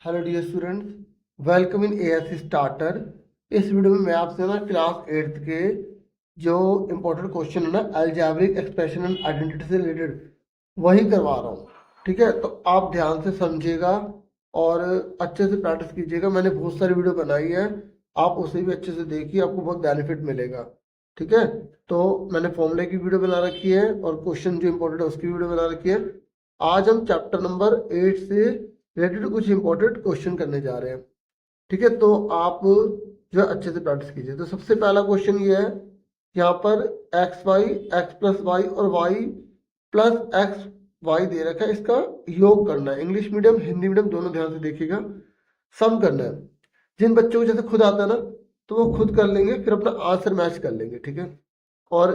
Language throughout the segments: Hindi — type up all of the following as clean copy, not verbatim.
Hello dear students, welcome in ASC starter. इस वीडियो में मैं आपसे ना क्लास 8th के जो इम्पोर्टेंट क्वेश्चन है ना अलजेब्रिक एक्सप्रेशन एंड आइडेंटिटी से रिलेटेड वही करवा रहा हूँ। ठीक है, तो आप ध्यान से समझिएगा और अच्छे से प्रैक्टिस कीजिएगा। मैंने बहुत सारी वीडियो बनाई है, आप उसे भी अच्छे से देखिए, आपको बहुत बेनिफिट मिलेगा। ठीक है, तो मैंने फॉर्मूले की वीडियो बना रखी है और क्वेश्चन जो इम्पोर्टेंट है उसकी वीडियो बना रखी है। आज हम चैप्टर नंबर 8 से रिलेटेड कुछ इंपॉर्टेंट क्वेश्चन करने जा रहे हैं। ठीक है, तो आप जो है अच्छे से प्रैक्टिस कीजिए। तो सबसे पहला क्वेश्चन ये है, यहाँ पर X Y, X plus Y और वाई प्लस एक्स वाई दे रखा है, इसका योग करना है। इंग्लिश मीडियम हिंदी मीडियम दोनों ध्यान से देखिएगा, सम करना है। जिन बच्चों को जैसे खुद आता है ना तो वो खुद कर लेंगे, फिर अपना आंसर मैच कर लेंगे। ठीक है, और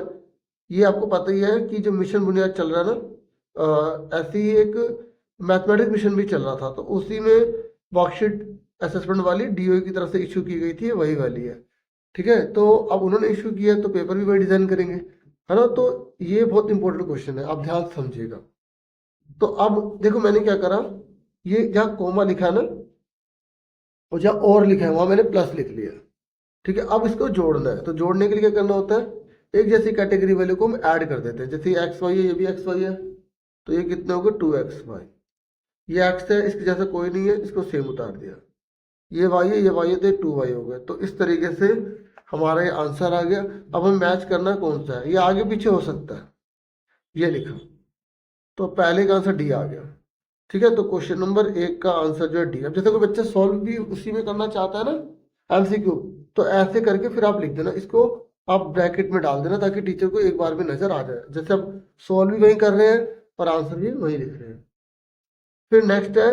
ये आपको पता ही है कि जो मिशन बुनियाद चल रहा है ना, ऐसी ही एक मैथमेटिक्स मिशन भी चल रहा था, तो उसी में वर्कशीट असेसमेंट वाली डीओ की तरफ से इशू की गई थी, वही वाली है। ठीक है, तो अब उन्होंने इशू किया तो पेपर भी वही डिजाइन करेंगे, है ना। तो ये बहुत इंपॉर्टेंट क्वेश्चन है, आप ध्यान से समझिएगा। तो अब देखो मैंने क्या करा, ये जहाँ कोमा लिखा है ना और जहाँ और लिखा है वहां मैंने प्लस लिख लिया। ठीक है, अब इसको जोड़ना है, तो जोड़ने के लिए क्या करना होता है, एक जैसी कैटेगरी वाले को हम ऐड कर देते हैं। जैसे एक्स वाई है, ये भी एक्स वाई है, तो ये कितने हो गए 2xy। ये एक्स है, इसके जैसा कोई नहीं है, इसको सेम उतार दिया। ये वाई है, ये वाई है, तो 2y हो गए। तो इस तरीके से हमारा ये आंसर आ गया। अब हमें मैच करना कौन सा है, ये आगे पीछे हो सकता है, ये लिखा, तो पहले का आंसर डी आ गया। ठीक है, तो क्वेश्चन नंबर 1 का आंसर जो है डी। अब जैसे कोई बच्चा सॉल्व भी उसी में करना चाहता है ना एमसीक्यू, तो ऐसे करके फिर आप लिख देना, इसको आप ब्रैकेट में डाल देना ताकि टीचर को एक बार में नजर आ जाए। जैसे आप सॉल्व भी वही कर रहे हैं और आंसर भी वही लिख रहे हैं। फिर नेक्स्ट है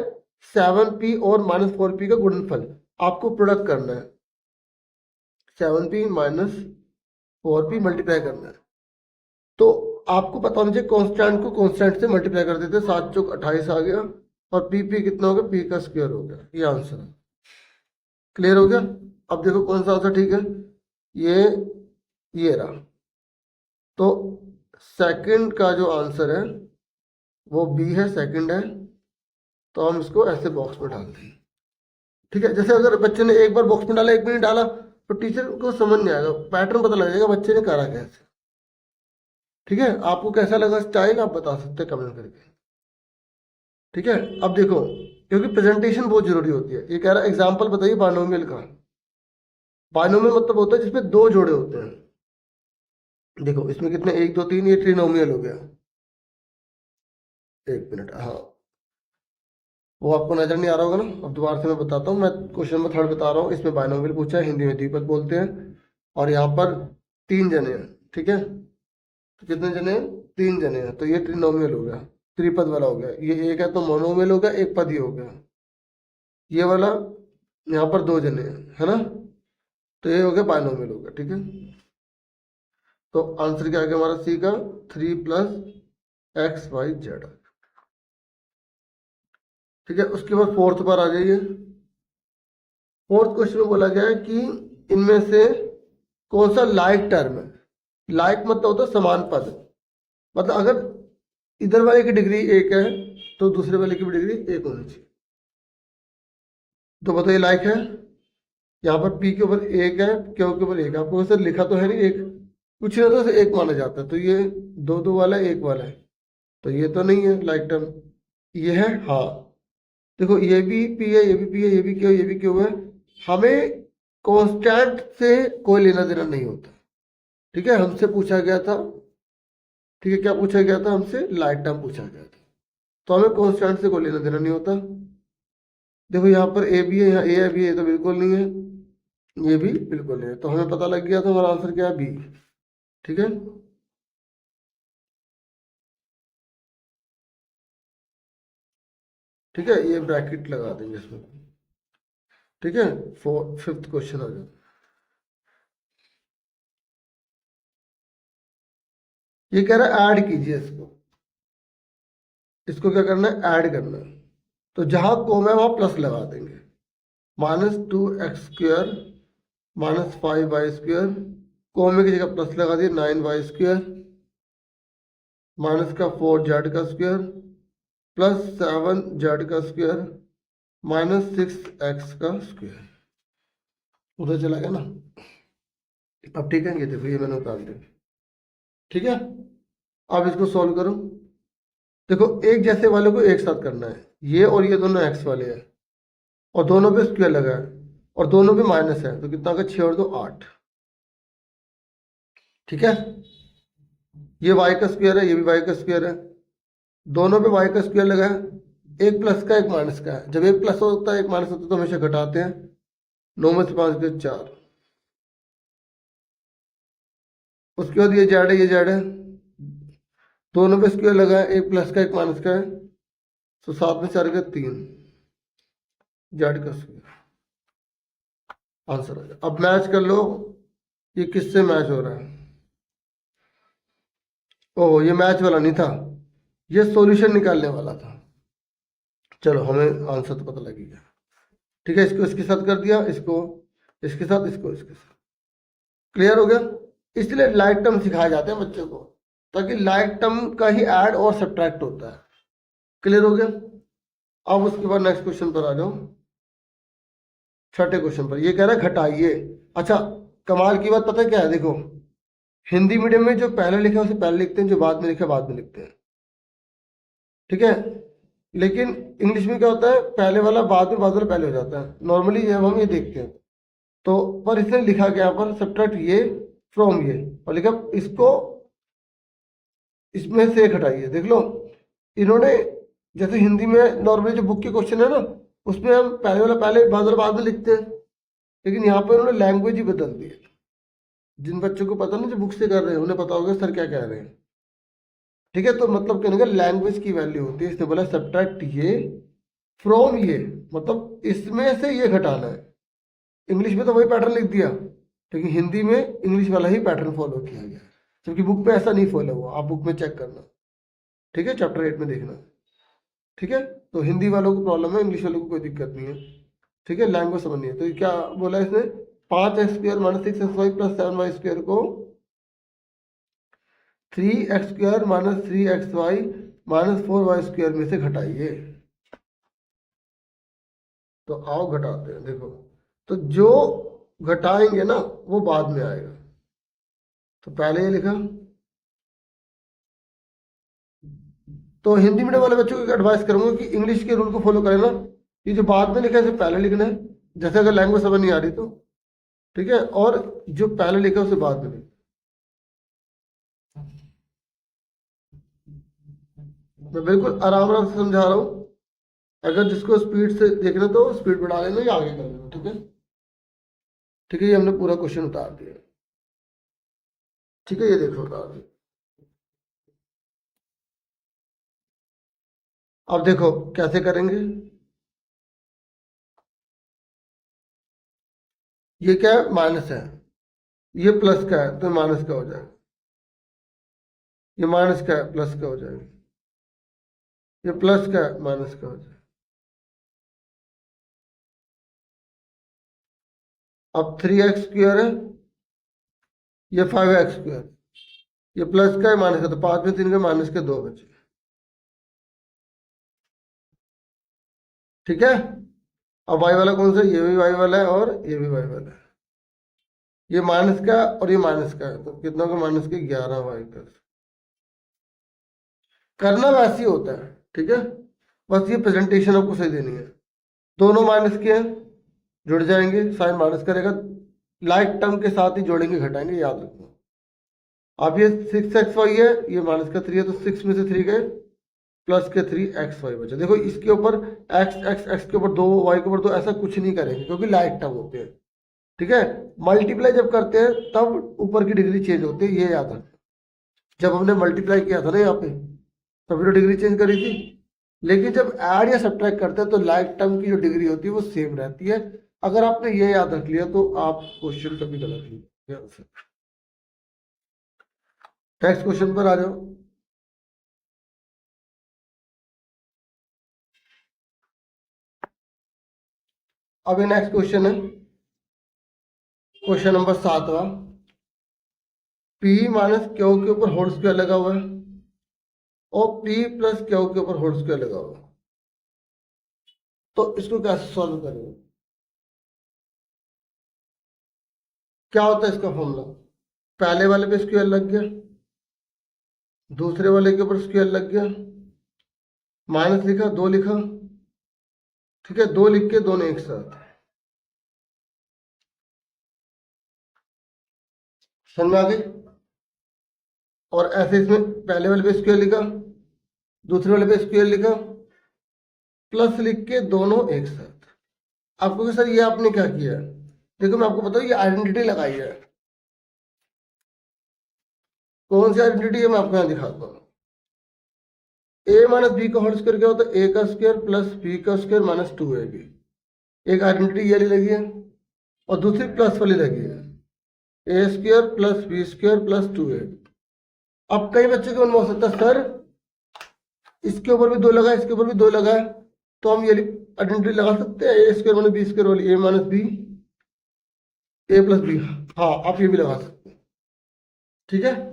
7p और -4p का गुणनफल, आपको प्रोडक्ट करना है। 7p माइनस 4p मल्टीप्लाई करना है। तो आपको पता होना चाहिए कांस्टेंट को कांस्टेंट से मल्टीप्लाई कर देते हैं, 7 चौक 28 आ गया और p कितना हो गया, p का स्क्वायर हो गया। ये आंसर है, क्लियर हो गया। अब देखो कौन सा आंसर ठीक है, ये रहा। तो सेकंड का जो आंसर है वो बी है, सेकंड है, तो हम इसको ऐसे बॉक्स में डाल देंगे। ठीक है, जैसे अगर बच्चे ने एक बार बॉक्स में डाला, एक में नहीं डाला, तो टीचर को समझ नहीं आएगा, पैटर्न पता लग जाएगा बच्चे ने करा कैसे। ठीक है, आपको कैसा लगा स्टाइल आप बता सकते हैं कमेंट करके। ठीक है, अब देखो क्योंकि प्रेजेंटेशन बहुत जरूरी होती है, ये कह रहा है एग्जाम्पल बताइए बाइनोमियल का। बाइनोमियल मतलब होता है जिसमें दो जोड़े होते हैं। देखो इसमें कितने, 1 2 3, ये ट्रिनोमियल हो गया। एक मिनट, हाँ वो आपको नजर नहीं आ रहा होगा ना, अब दोबारा से मैं बताता हूँ। मैं क्वेश्चन नंबर 3 बता रहा हूँ, इसमें बाइनोमियल पूछा है, हिंदी में द्विपद बोलते हैं, और यहाँ पर 3 जने हैं। ठीक है, तो कितने जने हैं, 3 जने हैं, तो ये ट्रिनोमियल हो गया, त्रिपद वाला हो गया। ये एक है तो मोनोमियल हो गया, एक पद ही हो गया। ये वाला यहाँ पर 2 जने हैं, है ना, तो ये हो गया बाइनोमियल हो गया। ठीक है, तो आंसर क्या आ गया हमारा सी का, 3 + XYZ। ठीक है, उसके बाद फोर्थ पर आ जाइए। फोर्थ क्वेश्चन में बोला गया है कि इनमें से कौन सा लाइक टर्म है। लाइक मतलब होता है समान पद, मतलब अगर इधर वाले की डिग्री 1 है तो दूसरे वाले की भी डिग्री 1 होनी चाहिए। तो बताइए लाइक है, यहाँ पर P के ऊपर 1 है, Q के ऊपर 1 है, आपको वैसे लिखा तो है नहीं 1, कुछ ना तो 1 माना जाता है, तो ये 2 2 वाला है, 1 वाला है, तो ये तो नहीं है लाइक टर्म। ये है, हाँ देखो ये भी P है, ये भी P है, ये भी Q है, ये भी Q है। हमें कांस्टेंट से कोई लेना देना नहीं होता। ठीक है, हमसे पूछा गया था, ठीक है क्या पूछा गया था हमसे, लाइक टर्म पूछा गया था, तो हमें कांस्टेंट से कोई लेना देना नहीं होता। देखो यहाँ पर ए भी है, यहाँ ए है भी, ये तो बिल्कुल नहीं है, ये भी बिल्कुल नहीं है, तो हमें पता लग गया था हमारा आंसर क्या है, बी। ठीक है, ठीक है, ये ब्रैकेट लगा देंगे इसमें। ठीक है, फिफ्थ क्वेश्चन आ जाए। ये कह रहा है ऐड कीजिए इसको, इसको क्या करना है, ऐड करना है। तो जहां कॉमा है वहां प्लस लगा देंगे। -2x² -5y², कॉमे की जगह प्लस लगा दिए, 9y², माइनस का 4z² + 7z², -6x का स्क्वायर उधर चला गया ना। अब ठीक है, ये देखो ये मैंने उतार दिया। ठीक है, अब इसको सॉल्व करो। देखो एक जैसे वाले को एक साथ करना है, ये और ये दोनों एक्स वाले हैं और दोनों पे स्क्वायर लगा है और दोनों पे माइनस है, तो कितना का 6 और 2 8। ठीक है, ये वाई का स्क्वायर है, ये भी वाई का स्क्वायर है, दोनों पे वाई का स्क्वायर लगा है। एक प्लस का एक माइनस का है, जब एक प्लस होता है एक माइनस होता है तो हमेशा घटाते हैं। 9 में से 5 के 4। उसके बाद ये जेड है, ये जेड है, दोनों पे स्क्वायर लगा है, एक प्लस का एक माइनस का है, तो 7 में 4 के 3 जेड का स्क्वायर आंसर आ जाए। अब मैच कर लो ये किससे मैच हो रहा है। ओह ये मैच वाला नहीं था, ये सॉल्यूशन निकालने वाला था। चलो हमें आंसर तो पता लग गया। ठीक है, इसको इसके साथ कर दिया, इसको इसके साथ, इसको इसके साथ। क्लियर हो गया। इसलिए लाइक टर्म सिखाए जाते हैं बच्चों को, ताकि लाइक टर्म का ही ऐड और सब्ट्रैक्ट होता है। क्लियर हो गया। अब उसके बाद नेक्स्ट क्वेश्चन पर आ जाओ। छठे क्वेश्चन पर ये कह रहा है घटाइए। अच्छा, कमाल की बात पता है क्या है, देखो हिंदी मीडियम में जो पहले लिखा है उसे पहले लिखते हैं, जो बाद में लिखा है बाद में लिखते हैं। ठीक है, लेकिन इंग्लिश में क्या होता है, पहले वाला बाद में, बाद वाला पहले हो जाता है नॉर्मली जब हम ये देखते हैं तो। पर इसने लिखा क्या यहाँ पर, सब्ट्रैक्ट ये फ्रॉम ये, और लिखा इसको इसमें से घटाइए। देख लो इन्होंने, जैसे हिंदी में नॉर्मली जो बुक के क्वेश्चन है ना उसमें हम पहले वाला पहले बाद वाला बाद में लिखते हैं, लेकिन यहाँ पर उन्होंने लैंग्वेज ही बदल दी है। जिन बच्चों को पता नहीं, जो बुक से कर रहे हैं उन्हें पता होगा सर क्या कह रहे हैं। ठीक है, तो मतलब कहने का लैंग्वेज की वैल्यू होती है। इसने बोला सब्ट्रैक्ट ये फ्रॉम ये, मतलब इसमें से ये घटाना है। इंग्लिश में तो वही पैटर्न लिख दिया, लेकिन हिंदी में इंग्लिश वाला ही पैटर्न फॉलो किया गया, जबकि बुक में ऐसा नहीं फॉलो हुआ। आप बुक में चेक करना। ठीक है, चैप्टर 8 में देखना। ठीक है, तो हिंदी वालों को प्रॉब्लम है, इंग्लिश वालों को कोई दिक्कत नहीं है। ठीक है, लैंग्वेज समझनी है। तो क्या बोला इसने, 5x² - 6xy + 7y² को 3x² - 3xy - 4y² में से घटाइए। तो आओ घटाते हैं। देखो तो जो घटाएंगे ना वो बाद में आएगा, तो पहले ये लिखा। तो हिंदी मीडियम वाले बच्चों को एडवाइस करूंगा कि इंग्लिश के रूल को फॉलो करें ना, ये जो बाद में लिखा है इसे पहले लिखना है, जैसे अगर लैंग्वेज समझ नहीं आ रही तो। ठीक है, और जो पहले लिखा है उसे बाद में लिखना। मैं बिल्कुल आराम आराम से समझा रहा हूँ, अगर जिसको स्पीड से देखना तो स्पीड बढ़ा लेना या आगे कर लेना। ठीक है, ठीक है, ये हमने पूरा क्वेश्चन उतार दिया। ठीक है, ये देखो उतार दिया। अब देखो कैसे करेंगे। ये क्या है, माइनस है, ये प्लस का है तो माइनस का हो जाएगा, ये माइनस का है प्लस का हो जाएगा, ये प्लस का है माइनस का हो जाएगा। अब 3x² है, ये 5x², ये प्लस का है माइनस का, तो 5 में 3 का माइनस के 2 बचे। ठीक है, अब वाई वाला कौन सा, ये भी वाई वाला है और ये भी वाई वाला है, ये माइनस का और ये माइनस का है, तो कितना का माइनस के 11y का। करना वैसे ही होता है। ठीक है, बस ये प्रेजेंटेशन आपको सही देनी है। दोनों माइनस के हैं, जुड़ जाएंगे, साइन माइनस करेगा, लाइक टर्म के साथ ही जोड़ेंगे घटाएंगे, याद रखना। अब ये 6xy है, ये माइनस का 3 है, तो 6 में से 3 गए, प्लस के 3xy बचे। देखो इसके ऊपर x x x के ऊपर 2, y के ऊपर 2, ऐसा कुछ नहीं करेंगे क्योंकि लाइक टर्म होते हैं। ठीक है, मल्टीप्लाई जब करते हैं तब ऊपर की डिग्री चेंज होती है, ये याद रखना। जब हमने मल्टीप्लाई किया था ना यहाँ पे, तभी तो डिग्री चेंज करी थी, लेकिन जब ऐड या सब्ट्रैक्ट करते हैं तो लाइक टर्म की जो डिग्री होती है वो सेम रहती है। अगर आपने ये याद रख लिया तो आप क्वेश्चन कभी गलत नहीं। नेक्स्ट क्वेश्चन पर आ जाओ। अब ये नेक्स्ट क्वेश्चन है, क्वेश्चन नंबर 7वां। P - Q के ऊपर होल स्क्वायर लगा हुआ है और P + Q के ऊपर होल स्क्वायर लगा हुआ है। तो इसको कैसे सॉल्व करेंगे? क्या होता है इसका फॉर्मूला? पहले वाले पे स्क्वायर लग गया, दूसरे वाले के ऊपर स्क्वायर लग गया, माइनस लिखा, 2 लिखा, ठीक है, 2 लिख के दोनों एक साथ, समझ में आ गई? और ऐसे इसमें पहले वाले पे स्क्वायर लिखा, दूसरे वाले पे स्क्वायर लिखा, प्लस लिख के दोनों एक साथ। आपको सर ये आपने क्या किया? देखो मैं आपको बताऊँ, ये आइडेंटिटी लगाई है। कौन सी आइडेंटिटी है मैं आपको यहाँ दिखाता हूँ। ए माइनस बी का होल स्क्वायर क्या होता है? ए का स्क्वायर प्लस बी का स्क्वायर माइनस 2ab। एक आइडेंटिटी ये लगी है और दूसरी प्लस वाली लगी है, A square plus B square plus 2ab। अब कई बच्चों को मन हो सकता है सर इसके ऊपर भी 2 लगा है, इसके ऊपर भी 2 लगा है, तो हम ये आइडेंटिटी लगा सकते हैं, ए स्क्वायर माइनस बी स्क्वायर वाली, ए माइनस बी, ए प्लस बी। हाँ आप ये भी लगा सकते हैं, ठीक है।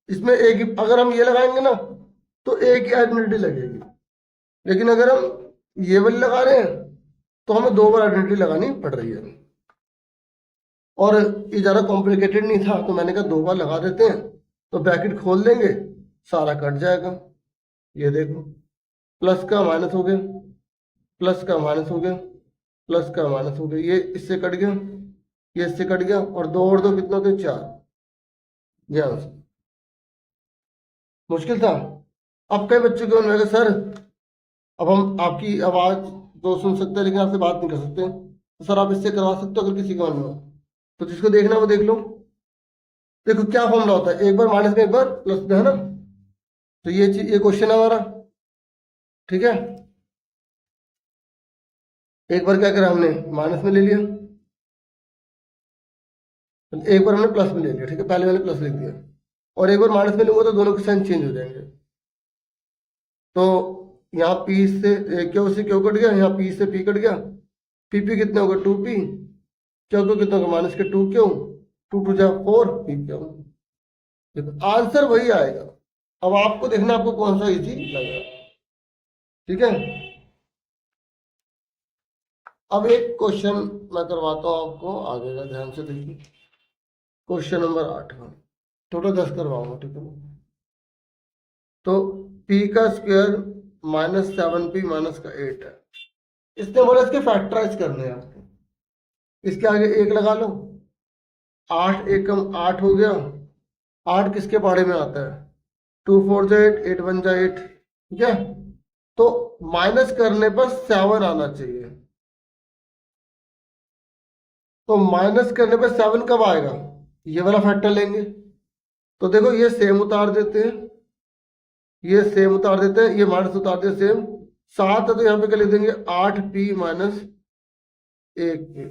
इसमें एक ही अगर हम ये लगाएंगे ना तो एक ही आइडेंटिटी लगेगी, लेकिन अगर हम ये वाली लगा रहे हैं तो हमें 2 बार आइडेंटिटी लगानी पड़ रही है। और ये ज़्यादा कॉम्प्लिकेटेड नहीं था तो मैंने कहा 2 बार लगा देते हैं, तो ब्रैकेट खोल देंगे, सारा कट जाएगा। ये देखो, प्लस का माइनस हो गया, प्लस का माइनस हो गया, प्लस का माइनस हो गया, ये इससे कट गया, ये इससे कट गया, और 2 और 2 कितना होते? 4। ये आंसर। मुश्किल था? अब कई बच्चों को मैंने कहा सर अब हम आपकी आवाज़ तो सुन सकते हैं लेकिन आपसे बात नहीं कर सकते, तो सर आप इससे करवा सकते हो अगर किसी का मन हो, तो जिसको देखना है वो देख लो। देखो क्या फॉर्मूला होता है, एक बार माइनस में एक बार प्लस में, है ना? तो ये चीज, ये क्वेश्चन है हमारा, ठीक है। एक बार क्या करा हमने, माइनस में ले लिया, एक बार हमने प्लस में ले लिया, ठीक है, पहले मैंने प्लस लिख दिया, और एक बार माइनस में लूंगा तो दोनों के साइन चेंज हो जाएंगे। तो यहाँ पी से क्यू से क्यू कट गया, यहाँ पी से पी कट गया, पी पी कितने होगा? 2p, क्यू क्यू कितना होगा? माइनस के 2 क्यू, 2 2 जा 4 पी क्यू। देखो आंसर वही आएगा। अब आपको देखना आपको कौन सा इजी लगा, ठीक है। अब एक क्वेश्चन मैं करवाता हूँ आपको, आगे का ध्यान से देखिए। क्वेश्चन नंबर 8 का टोटल 10 करवाऊंगा, ठीक है। तो p का स्क्वायर माइनस 7p माइनस का 8 है। इसने बोला इसके फैक्टराइज करने हैं आपको, इसके आगे 1 लगा लो, 8 एकम 8 हो गया। 8 किसके बारे में आता है? 2 4 जा 8, 8 1 जा 8, ठीक है। तो माइनस करने पर 7 आना चाहिए, तो माइनस करने पर 7 कब आएगा? ये वाला फैक्टर लेंगे, तो देखो ये सेम उतार देते हैं, ये सेम उतार देते हैं, ये माइनस उतार देते सेम, 7 है तो यहाँ पे क्या लिख देंगे? 8p माइनस 1p,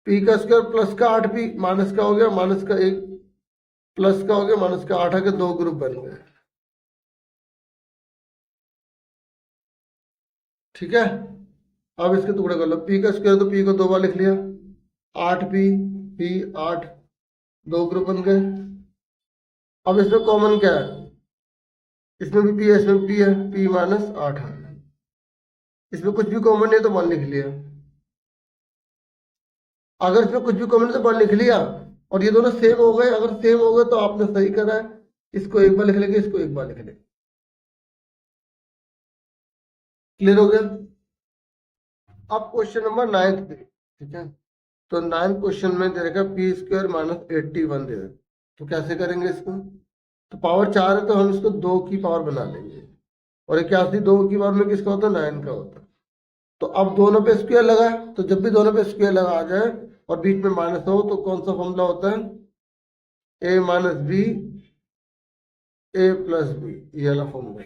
p का स्क्वायर प्लस का 8p माइनस का हो गया, माइनस का 1 प्लस का हो गया, माइनस का 8 के 2 ग्रुप बन गए, ठीक है। अब इसके टुकड़े कर लो, p का स्क्वायर तो p को 2 बार लिख लिया, 8p p 8, 2 ग्रुप बन गए। अब इसमें कॉमन क्या है? इसमें भी p है, इसमें भी p है, p माइनस 8 है। इसमें कुछ भी कॉमन नहीं तो 1 लिख लिया, अगर इसमें कुछ भी कॉमन है तो 1 लिख लिया, और ये दोनों सेम हो गए, अगर सेम हो गए तो आपने सही करा है, इसको एक बार लिख लेंगे, इसको एक बार लिख लेंगे, क्लियर हो गया। अब क्वेश्चन नंबर 9 पे, ठीक है। तो 9 क्वेश्चन में दे रखा पी स्क्वायर माइनस 81 दे रखा, तो कैसे करेंगे इसको? तो पावर 4 है तो हम इसको 2 की पावर बना लेंगे, और एक क्या 2 की पावर में किसका होता है? 9 का होता है। तो अब दोनों पे स्क्वायर लगा है, तो जब भी दोनों पे स्क्वायर लगा आ जाए और बीच में माइनस हो तो कौन सा फॉर्मूला होता है? ए माइनस बी ए प्लस बी, ये वाला फॉर्मूला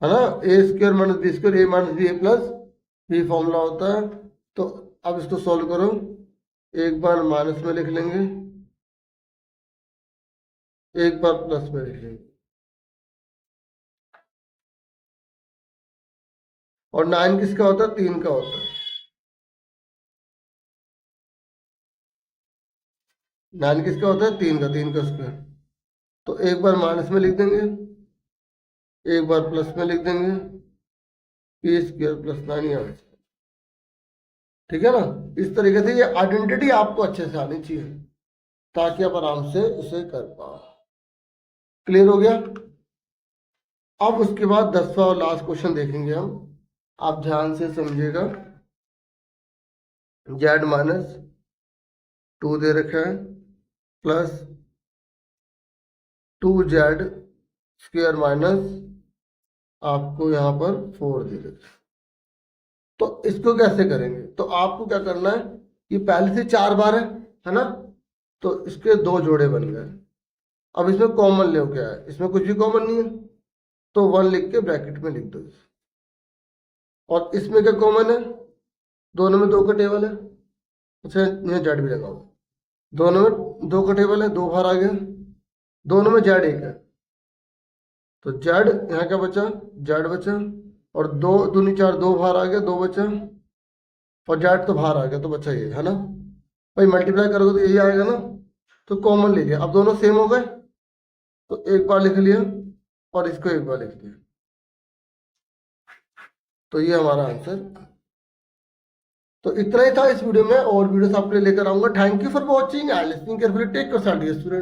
है ना, ए स्क्वायर माइनस बी स्क्वायर ए माइनस बी ए प्लस बी फॉर्मूला होता है। तो अब इसको सॉल्व करो, एक बार माइनस में लिख लेंगे, एक बार प्लस में लिख लेंगे, और 9 किसका होता है? 3 का होता है। 9 किसका होता है? 3 का, 3 का स्क्वायर। तो एक बार माइनस में लिख देंगे, एक बार प्लस में लिख देंगे, पी स्क्वायर प्लस 9 यहाँ से। ठीक है ना। इस तरीके से ये आइडेंटिटी आपको अच्छे से आनी चाहिए ताकि आप आराम से इसे कर पाओ। क्लियर हो गया। अब उसके बाद 10वां और लास्ट क्वेश्चन देखेंगे हम, आप ध्यान से समझिएगा। जेड माइनस 2 दे रखा है प्लस 2z स्क्वायर माइनस आपको यहाँ पर 4 दे रखा है। तो इसको कैसे करेंगे, तो आपको क्या करना है, ये पहले से 4 बार है ना, तो इसके 2 जोड़े बन गए। अब इसमें कॉमन ले क्या है, इसमें कुछ भी कॉमन नहीं है, तो 1 लिख के ब्रैकेट में लिख दो। और इसमें क्या कॉमन है, दोनों में 2 का टेबल है। अच्छा यहाँ जेड भी लगाओ, दोनों में 2 का टेबल है, 2 बाहर आ गया, दोनों में जेड एक है, तो जेड यहाँ क्या बचा, जेड बचा, और 2 दूनी 4, 2 बाहर आ गया, 2 बचा, और जेड तो बाहर आ गया, तो बचा ये है ना भाई। मल्टीप्लाई करोगे तो यही आएगा ना, तो कॉमन ले लिया। अब दोनों सेम हो गए, तो एक बार लिख लिया और इसको एक बार लिख लिया, तो ये हमारा आंसर। तो इतना ही था इस वीडियो में, और वीडियोस आपके लिए लेकर आऊंगा। Thank you for watching and listening carefully. Take care student.